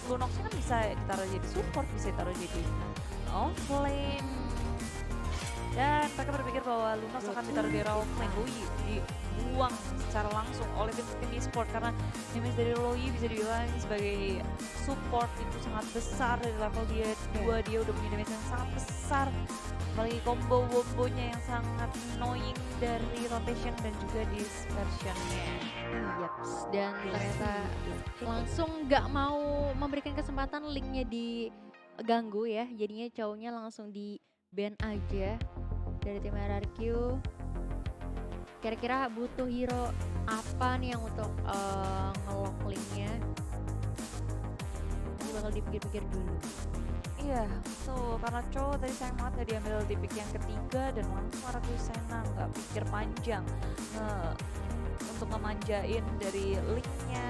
Lunoxnya kan bisa ditaruh jadi support, bisa ditaruh jadi offlane. Dan mereka berpikir bahwa Lunox akan ditaruh di role offlane. Loi dibuang secara langsung oleh tim e-sport karena damage dari Loi bisa dibilang sebagai support itu sangat besar dari level dia 2. Dia udah punya damage yang sangat besar. Apalagi combo-wombonya yang sangat annoying dari rotation dan juga dispersionnya. Yaps, dan ternyata langsung nggak mau memberikan kesempatan linknya diganggu ya. Jadinya cowoknya langsung di ban aja dari tim RRQ. Kira-kira butuh hero apa nih yang untuk ngelock linknya? Ini bakal dipikir-pikir dulu. Iya, tuh karena cowok tadi sayang banget gak diambil di pick yang ketiga dan langsung Araku Sena nggak pikir panjang untuk ngemanjain dari linknya.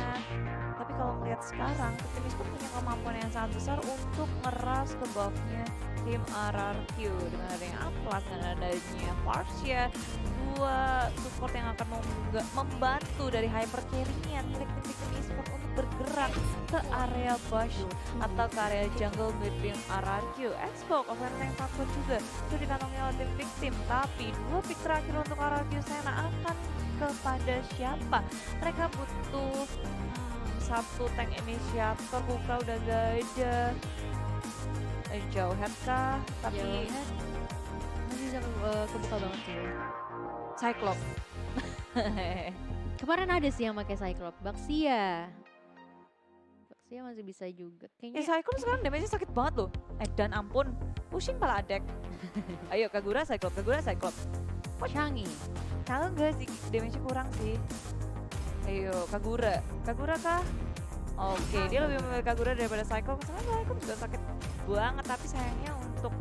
Tapi kalau melihat sekarang, tim e-sport punya kemampuan yang sangat besar untuk ngeras ke buffnya tim RRQ dengan adanya Atlas, dengan adanya Parsia, dua support yang akan membantu dari hyper carry-nya milik tim e-sport untuk bergerak ke area bush atau ke area jungle milik tim RRQ. Xbox offline rank 4 juga sudah dikantongi oleh tim victim, tapi dua pick terakhir untuk RRQ Sena akan kepada siapa? Mereka butuh satu tank inisiator. Kukra udah gak ada. Jauh head kah? Tapi masih bisa kebuka banget sih. Cyclops. Kemarin ada sih yang pakai Cyclops. Baxia masih bisa juga. Kayaknya Cyclops sekarang damage-nya sakit banget loh. Dan ampun, pushing pala adek. Ayo Kagura Cyclops. Changi. Tahu nggak sih damage-nya kurang sih. Ayo Kagura kah? Oke, dia lebih memilih Kagura daripada Cyclops. Karena Cyclops juga sakit banget, tapi sayangnya untuk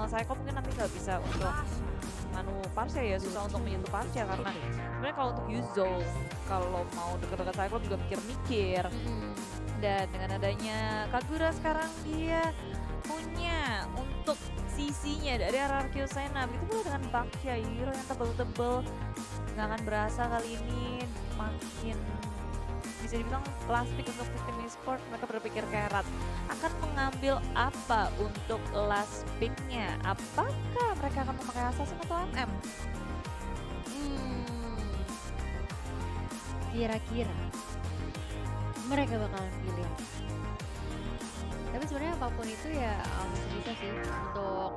Cyclops mungkin nanti nggak bisa untuk Parsia ya, susah untuk menyentuh Parsia karena sebenarnya kalau untuk Yuzou kalau mau deket-deket Cyclops juga mikir-mikir. Dan dengan adanya Kagura sekarang dia punya untuk sisinya dari RRQ Sena. Begitu pula dengan Baxia, hero yang tebel-tebel. Nggak akan berasa kali ini makin bisa dibilang last pick untuk tim e-sport. Mereka berpikir kerat akan mengambil apa untuk last picknya. Apakah mereka akan memakai assassin atau MM? Kira-kira mereka bakalan pilih apa? Tapi sebenarnya apapun itu ya masih bisa sih untuk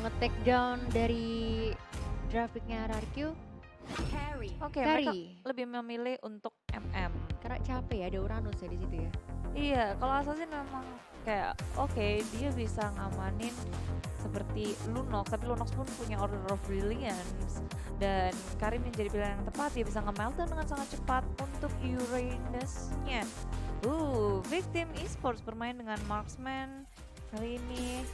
nge-take down dari grafiknya RRQ. Oke, mereka lebih memilih untuk MM. Karena capek ya, ada Uranus ya di situ ya. Iya, kalau Assassin memang kayak oke, dia bisa ngamanin seperti Lunox, tapi Lunox pun punya Order of Brilliance. Dan Karim menjadi pilihan yang tepat, dia bisa nge-meltdown dengan sangat cepat untuk Uranus-nya. Victim Esports bermain dengan Marksman. Kali ini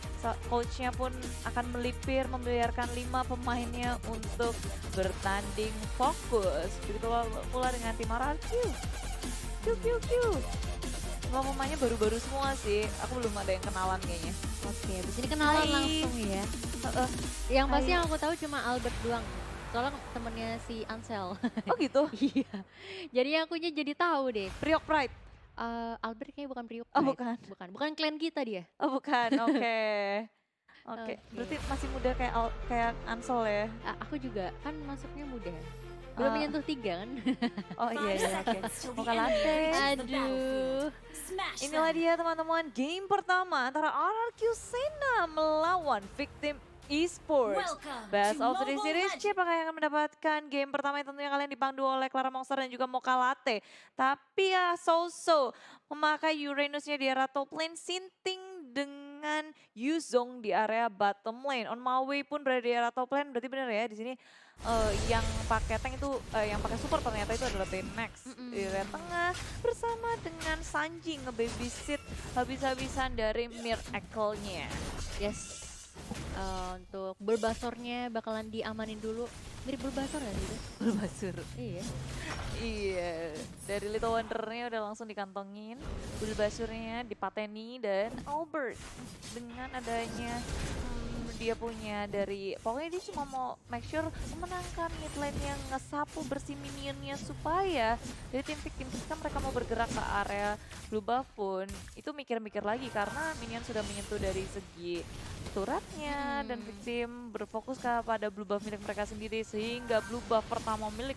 coachnya pun akan membiarkan 5 pemainnya untuk bertanding fokus. Begitu pula dengan tim RRQ. Semua pemainnya baru-baru semua sih. Aku belum ada yang kenalan kayaknya. Oke, di sini kenalan langsung ya. Yang pasti yang aku tahu cuma Albert doang. Soalnya temennya si Ansel. Oh gitu? Iya. Jadi akunya jadi tahu deh. Priok Pride. Albert kayaknya bukan Priok. Oh bukan. Bukan klan kita dia. Oh bukan, oke. Oke, berarti masih muda kayak Ansel ya? Aku juga kan masuknya muda. Belum menyentuh 3 kan? Oh iya, oke. Mocha Latte. Aduh. Inilah dia teman-teman, game pertama antara RRQ Sena melawan Victim Esports. Best of 3 Series, siapa yang akan mendapatkan game pertama yang tentunya kalian dipandu oleh Clara Monster dan juga Mocha Latte. Tapi ya so-so memakai Uranusnya di area top lane, Sinting dengan Yuzong di area bottom lane. On my way pun berada di area top lane, berarti benar ya di sini yang pakai tank itu, yang pakai support ternyata itu adalah Max di area tengah bersama dengan Sanji nge-babysit habis-habisan dari Miracle-nya. Yes. Untuk Bulbasaurnya bakalan diamanin dulu. Mirip Bulbasaur gak sih itu? Bulbasaur. Iya. Iya, dari Little Wonder-nya udah langsung dikantongin. Bulbasaurnya dipateni dan Albert dengan adanya dia punya dari pokoknya dia cuma mau make sure memenangkan mid lane yang ngesapu bersih minionnya supaya dari tim Victim ketika mereka mau bergerak ke area blue buff pun itu mikir-mikir lagi karena minion sudah menyentuh dari segi turretnya dan Victim berfokus kepada blue buff milik mereka sendiri sehingga blue buff pertama milik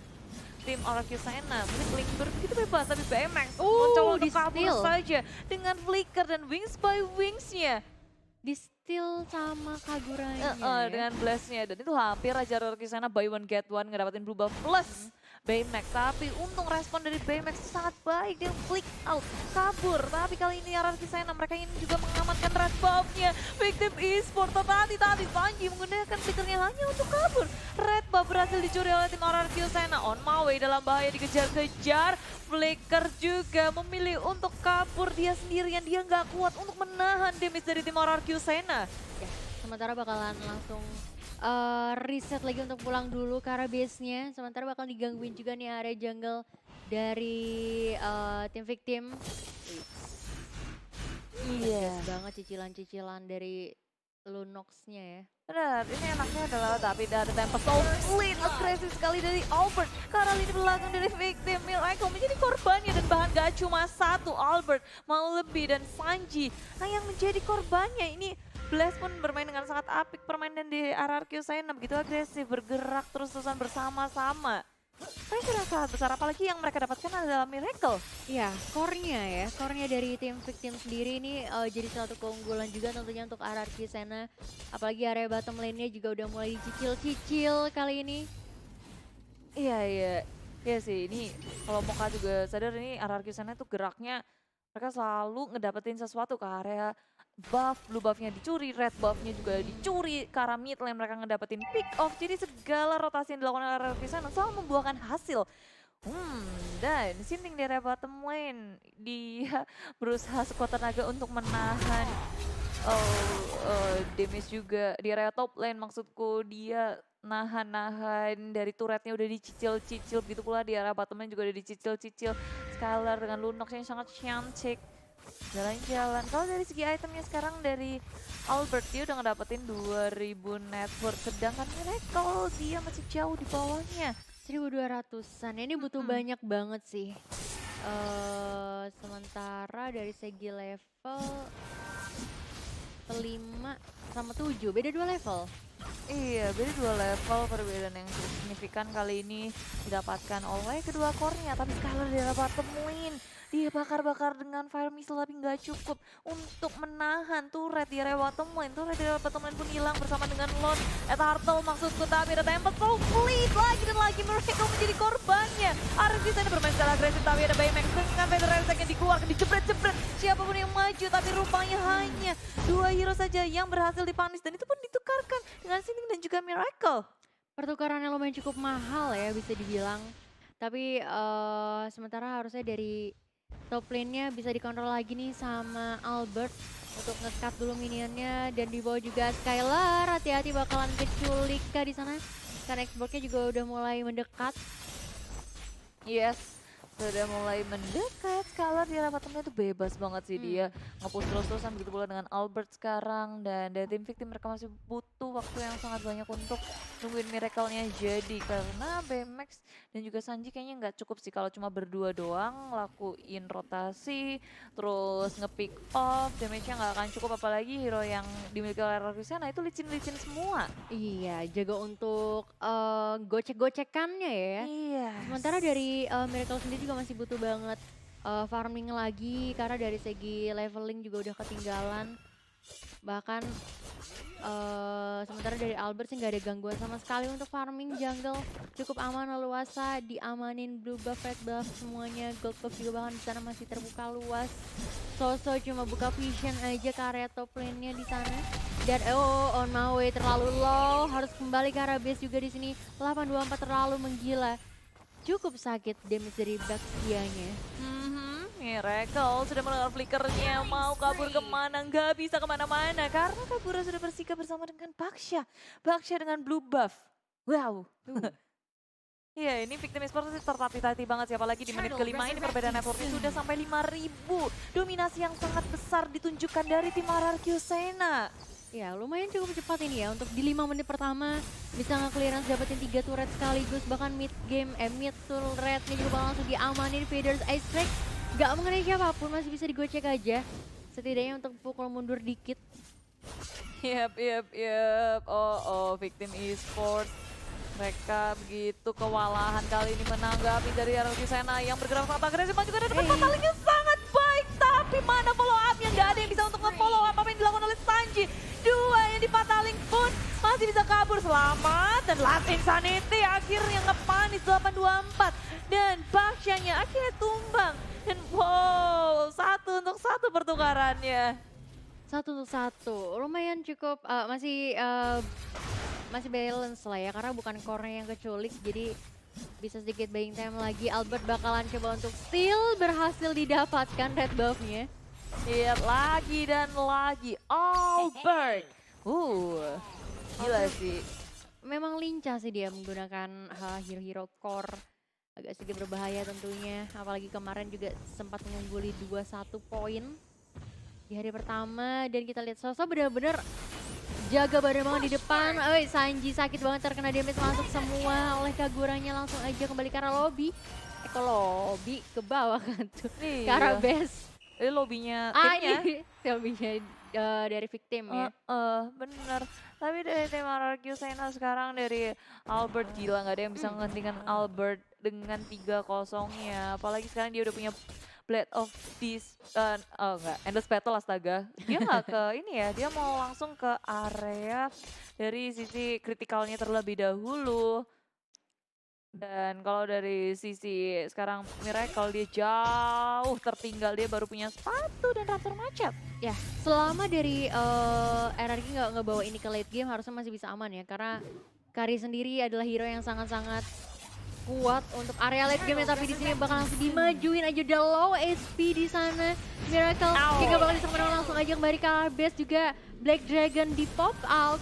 tim Arcusena milik Lingber begitu bebas tapi BMX mencoba untuk kabur di-steal. saja dengan flicker dan wings by wingsnya. Di steal sama Kaguranya Dengan blastnya dan itu hampir aja Arcusena buy one get one ngedapetin blue buff plus Baymax, tapi untung respon dari Baymax sangat baik, dia flick out, kabur. Tapi kali ini Arcusena mereka ingin juga mengamankan red buff-nya. Victim Esport, tadi Sanji menggunakan flickernya hanya untuk kabur. Red buff berhasil dicuri oleh tim Arcusena. On my way dalam bahaya dikejar-kejar. Flicker juga memilih untuk kabur dia sendirian, dia nggak kuat untuk menahan damage dari tim Arcusena. Ya, sementara bakalan langsung reset lagi untuk pulang dulu ke arah base-nya. Sementara bakal digangguin juga nih area jungle dari tim Victim. Iya. Banget cicilan-cicilan dari Lunox-nya ya. Benar, ini enaknya adalah tapi dari Tempest Lead agresif sekali dari Albert. Karena lini belakang dari Victim Miracle menjadi korbannya dan bahkan gak cuma satu Albert, mau lebih dan Sanji yang menjadi korbannya. Ini Blast pun bermain dengan sangat apik permainan di Arcusena begitu agresif, bergerak terus-terusan bersama-sama. Pressure yang sangat besar, apalagi yang mereka dapatkan adalah Miracle. Iya, core-nya dari tim Victim sendiri ini jadi suatu keunggulan juga tentunya untuk Arcusena. Apalagi area bottom lane-nya juga udah mulai dicicil-cicil kali ini. Iya sih, ini kalau Moka juga sadar ini Arcusena tuh geraknya mereka selalu ngedapetin sesuatu ke area buff, blue buffnya dicuri, red buffnya juga dicuri, ke arah mid lane mereka ngedapetin pick off, jadi segala rotasi yang dilakukan oleh Arcusena selalu membuahkan hasil. Dan Sinting di area bottom lane, dia berusaha sekuat tenaga untuk menahan damage juga di area top lane, maksudku dia nahan dari turretnya udah dicicil-cicil, begitu pula di area bottom lane juga udah dicicil-cicil. Skylar dengan Lunox yang sangat cantik jalan-jalan. Kalau dari segi itemnya sekarang dari Albert dia udah ngedapetin 2000 net worth, sedangkan Miracle dia masih jauh di bawahnya. 1200-an, ini butuh banyak banget sih. Sementara dari segi level 5 sama 7, beda 2 level. Iya, beda 2 level, perbedaan yang cukup signifikan kali ini didapatkan oleh kedua core-nya. Tapi Skylar di area bottom lane, dia bakar-bakar dengan fire missile tapi nggak cukup untuk menahan turret di area bottom lane. Turret di area bottom lane pun hilang bersama dengan Lord at Turtle maksudku, tapi ada Tempest Fleet lagi dan lagi Miracle menjadi korbannya. Arcusena bermain secara agresif tapi ada Baymax dengan Feather yang dikeluarkan, dijebret-jebret siapapun yang maju, tapi rupanya hanya 2 hero saja yang berhasil dipanis dan itu pun ditukarkan dengan Sinting dan juga Miracle. Pertukarannya lumayan cukup mahal ya bisa dibilang. Tapi sementara harusnya dari top lane-nya bisa dikontrol lagi nih sama Albert untuk nge-cut dulu minionnya, dan di bawah juga Skylar, hati-hati bakalan keculik di sana karena Xbox-nya juga udah mulai mendekat. Yes, sudah mulai mendekat. Skylar di area bottomnya itu bebas banget sih dia nge-push terus-terusan, begitu pula dengan Albert sekarang. Dan dari tim Victim mereka masih butuh waktu yang sangat banyak untuk nungguin Miracle-nya jadi, karena BMX dan juga Sanji kayaknya nggak cukup sih kalau cuma berdua doang lakuin rotasi terus nge-pick off, damage-nya nggak akan cukup, apalagi hero yang dimiliki oleh Arcusena itu licin-licin semua. Iya, jaga untuk gocek-gocekannya ya. Iya. Sementara dari Miracle sendiri juga masih butuh banget farming lagi karena dari segi leveling juga udah ketinggalan. Bahkan sementara dari Albert sih nggak ada gangguan sama sekali untuk farming jungle, cukup aman leluasa, diamanin blue buff, red buff semuanya, gold buff juga bahkan di sana masih terbuka luas. Soso cuma buka vision aja ke area top lane-nya di sana. Dan on my way terlalu low, harus kembali ke arah base juga di sini. 824 terlalu menggila. Cukup sakit damage dari Baxia-nya. Miracle sudah melakukan flickernya, mau kabur kemana, nggak bisa kemana-mana karena Kagura sudah bersikap bersama dengan Baxia dengan blue buff. Wow. Iya, ini Victim Esports tertati-tati banget sih, apalagi di menit kelima ini perbedaan networknya sudah sampai 5.000. Dominasi yang sangat besar ditunjukkan dari tim Arcusena. Ya lumayan cukup cepat ini ya untuk di 5 menit pertama bisa nge-clearance dapetin 3 turret sekaligus, bahkan mid turretnya juga bakal langsung diamanin. Faders Ice Strike gak mengenai siapapun, masih bisa digocek aja setidaknya untuk pukul mundur dikit. Yap. Oh, Victim Esports. Mereka begitu kewalahan kali ini menanggapi dari RRQ Sena yang bergerak sangat agresif. Dan juga ada dapat fatalnya sangat baik. Tapi mana follow up-nya? Nggak ada yang bisa untuk nge-follow up apa yang dilakukan oleh Sanji. Dua yang dipataling pun masih bisa kabur selamat. Dan Last Insanity akhirnya ngepanis 824. Dan Bakshianya akhirnya tumbang. Dan wow, 1-1 pertukarannya. 1-1, lumayan cukup masih balance lah ya, karena bukan core-nya yang keculik, jadi bisa sedikit buying time lagi. Albert bakalan coba untuk steal, berhasil didapatkan red buff-nya. Lihat lagi dan lagi Albert. Gila sih. Memang lincah sih dia menggunakan hero-hero core. Agak sedikit berbahaya tentunya, apalagi kemarin juga sempat mengungguli 2-1 poin di hari pertama. Dan kita lihat Soso benar-benar jaga badan banget di depan. Sanji sakit banget terkena damage masuk semua oleh Kaguranya. Langsung aja kembali ke arah lobby. Ke lobby, ke bawah kan tuh. Ke arah base. Ini lobbynya timnya. Lobbynya dari victim ya. Bener. Tapi dari tim RRQ Sena sekarang dari Albert, gila nggak ada yang bisa menghentikan Albert dengan 3-0-nya. Apalagi sekarang dia udah punya Blade of Beast, Endless Battle, astaga. Dia nggak ke ini ya, dia mau langsung ke area dari sisi kritikalnya terlebih dahulu. Dan kalau dari sisi sekarang Miracle, dia jauh tertinggal, dia baru punya sepatu dan Raptor Macet. Ya, selama dari RRQ nggak ngebawa ini ke late game harusnya masih bisa aman ya, karena Kari sendiri adalah hero yang sangat-sangat kuat untuk area late game, tapi di sini bakal langsung dimajuin aja, udah low HP di sana. Miracle juga bakal diserang langsung aja kembali ke base, juga Black Dragon di pop out.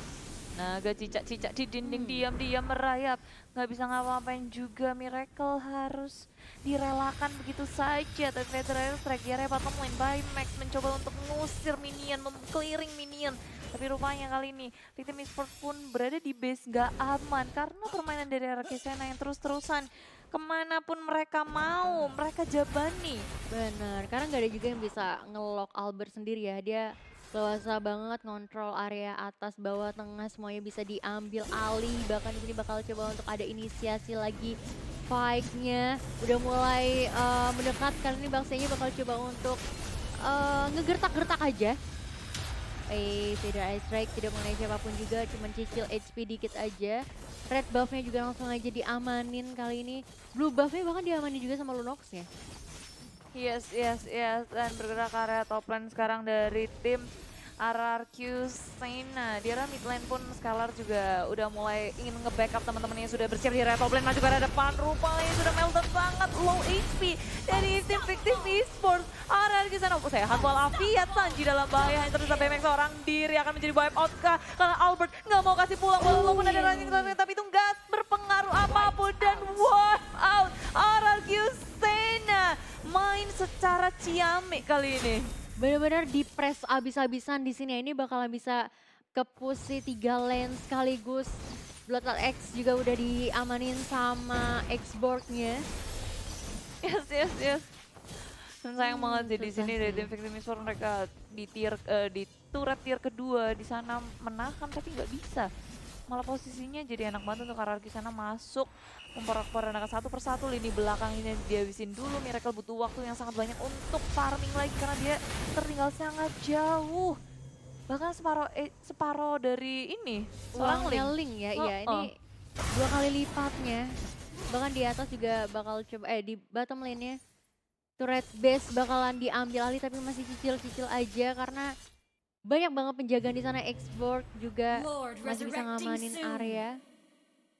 Naga cicak-cicak di dinding diam-diam merayap, nggak bisa ngapa-ngapain juga. Miracle harus direlakan begitu saja. Tapi Federer Strike dia repot nemuin Max mencoba untuk mengusir minion, clearing minion. Tapi rupanya kali ini Victim Esports pun berada di base nggak aman karena permainan dari RRQ Sena yang terus-terusan. Kemanapun mereka mau, mereka jabani. Bener, karena nggak ada juga yang bisa nge-lock Albert sendiri ya. Dia leluasa banget ngontrol area atas, bawah, tengah, semuanya bisa diambil alih. Bahkan di sini bakal coba untuk ada inisiasi lagi fight-nya. Udah mulai mendekat, kali ini Bakshianya bakal coba untuk ngegertak-gertak aja. Tidak Ice Strike, tidak mengenai siapapun juga, cuman cicil HP dikit aja. Red buff-nya juga langsung aja diamanin kali ini. Blue buff-nya bahkan diamanin juga sama Lunox ya. Yes. Dan bergerak ke area top lane sekarang dari tim RRQ Sena. Di area mid lane pun Scalar juga udah mulai ingin nge-backup teman-temannya yang sudah bersiap di area top lane. Maju ke area depan, rupanya sudah melted sangat low HP dari tim Victim Esports. RRQ Sena sehat walafiat, Sanji dalam bahaya, hanya terus BMX seorang diri akan menjadi wipe out kah? Karena Albert nggak mau kasih pulang walaupun ada ranking tapi itu nggak berpengaruh apapun dan wipe out RRQ Sena. Main secara ciamik kali ini. Benar-benar di press abis-abisan di sini. Ini bakalan bisa ke push 3 lane sekaligus. Bloodlet X juga udah diamanin sama X-Borg-nya. Yes. Dan sayang banget sih di sini dari tim Victim Esports, mereka di turret tier kedua di sana menahan tapi nggak bisa. Malah posisinya jadi enak banget untuk RRQ Sena masuk memporak-porandakan satu persatu lini belakang ini dihabisin dulu. Miracle butuh waktu yang sangat banyak untuk farming lagi karena dia tertinggal sangat jauh. Bahkan separuh dari ini seorang Link ya, iya ini 2 kali lipatnya. Bahkan di atas juga bakal coba, di bottom lane-nya turret base bakalan diambil alih tapi masih cicil-cicil aja karena banyak banget penjagaan di sana. X-Borg juga masih bisa ngamanin area.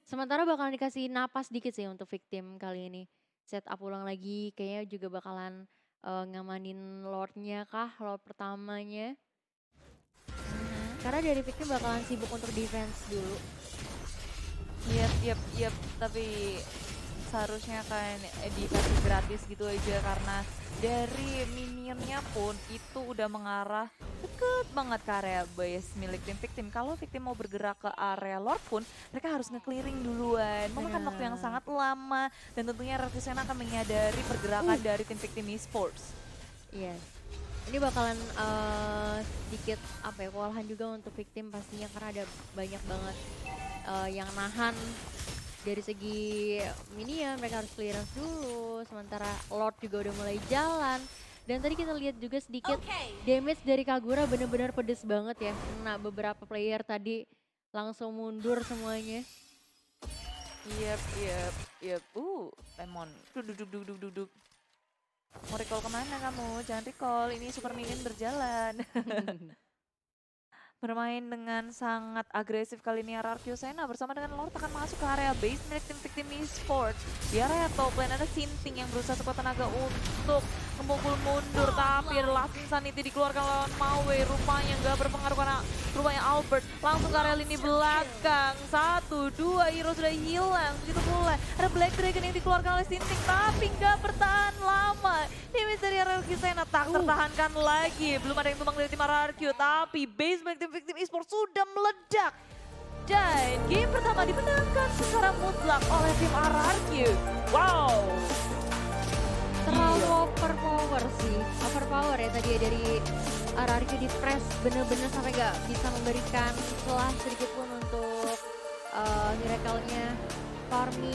Sementara bakalan dikasih napas dikit sih untuk victim kali ini. Set up ulang lagi, kayaknya juga bakalan ngamanin Lord-nya kah, Lord pertamanya. Karena dari victim bakalan sibuk untuk defense dulu. Yap, tapi seharusnya kan dikasih gratis gitu aja karena dari minionnya pun itu udah mengarah deket banget ke area base milik tim Victim. Kalau Victim mau bergerak ke area Lord pun, mereka harus nge-clearing duluan. Memakan waktu yang Benar. sangat lama dan tentunya Retusena akan menyadari pergerakan dari tim Victim Esports. Iya. Ini bakalan sedikit apa ya, kewalahan juga untuk Victim pastinya karena ada banyak banget yang nahan dari segi minion, mereka harus clearance dulu, sementara Lord juga udah mulai jalan. Dan tadi kita lihat juga sedikit damage dari Kagura bener-bener pedes banget ya, kena beberapa player tadi langsung mundur semuanya. Yep. Lemon. Duduk. Mau recall kemana kamu? Jangan recall, ini super minion berjalan. Bermain dengan sangat agresif kali ini RRQ Sena bersama dengan Lord akan masuk ke area base milik tim Victim Esports. Di area top lane ada Sinting yang berusaha sekuat tenaga untuk memukul mundur, tapi Last Insanity dikeluarkan lawan Maui. Rupanya nggak berpengaruh karena rupanya Albert langsung ke area lini belakang. 1, 2 hero sudah hilang. Begitu pula ada Black Dragon yang dikeluarkan oleh Sinting, tapi nggak bertahan lama. Damage dari RRQ Sena tak tertahankan lagi. Belum ada yang tumbang dari tim RRQ, tapi base milik tim Victim Esports sudah meledak. Dan game pertama dimenangkan secara mutlak oleh tim RRQ. Wow. Terlalu overpower sih, overpower ya tadi ya dari RRQ di press bener-bener sampai gak bisa memberikan celah sedikit pun untuk miracle-nya farming.